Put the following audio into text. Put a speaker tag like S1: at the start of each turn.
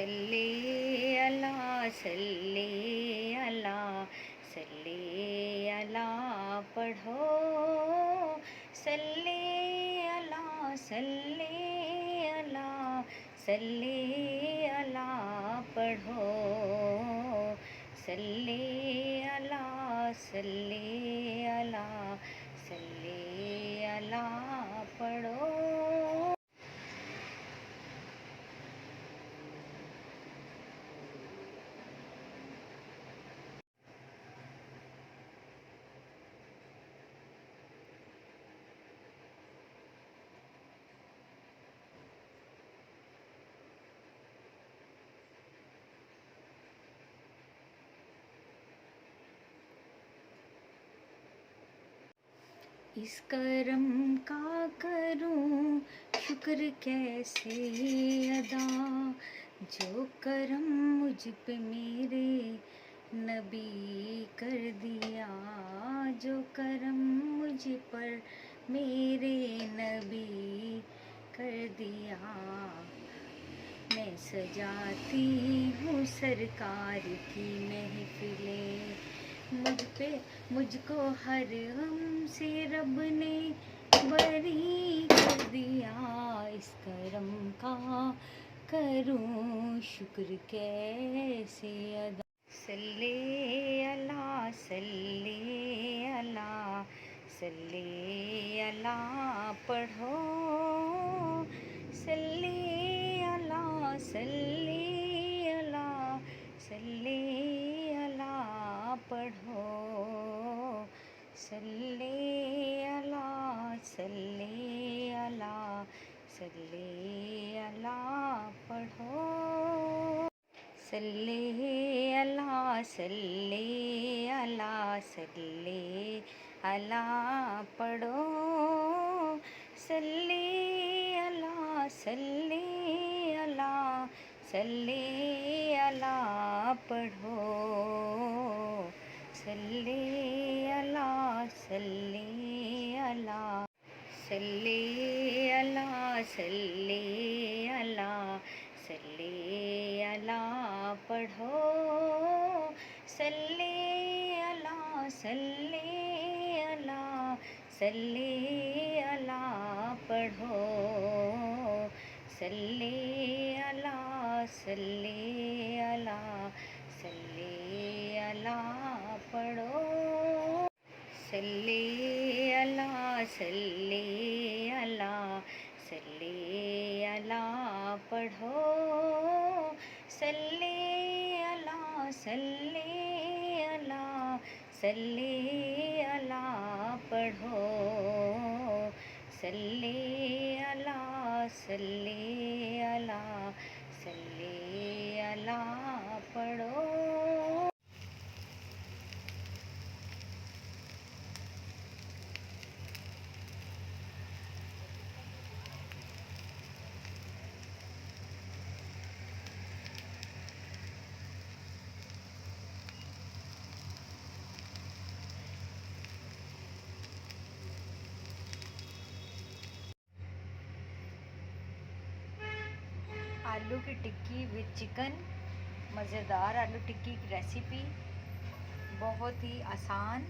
S1: सल्ले अला सल्ले अला सल्ले अला पढ़ो। सल्ले अला सल्ले अला सल्ले अला पढ़ो। सल्ले अला सल्ले अला सल्ले अला पढ़ो। इस करम का करूं शुक्र कैसे अदा, जो करम मुझ पे मेरे नबी कर दिया। जो करम मुझ पर मेरे नबी कर दिया। मैं सजाती हूँ सरकार की महफिलें, मुझको हर गम से रब ने बरी कर दिया। इस करम का करूं शुक्र कैसे अदा। सल्ले अला सल्ले अला सल्ले अला पढ़ो। सल्ले अला सल्ले अला सल्ले अला पढ़ो। सल्ले अला सल्ले अला सल्ले अला पढ़ो। सल्ले अला सल्ले अला सल्ले अला पढ़ो। सल्ले अला सल्ले अला सल्ले अला पढ़ो। सल्ले अला सल्ले अला सल्ले अला सल्ले अला सल्ले अला पढ़ो। सल्ले अला सल्ले अला सल्ले अला पढ़ो। सल्ले अला सल्ले अला सल्ले अला पढ़ो। सल्ले अला सल्ले अला सल्ले अला पढ़ो। सल्ले अला सल्ले अला सल्ले अला पढ़ो। सल्ले अला सल्ले अला सल्ले अला पढ़ो। आलू की टिक्की विद चिकन, मज़ेदार आलू टिक्की की रेसिपी, बहुत ही आसान।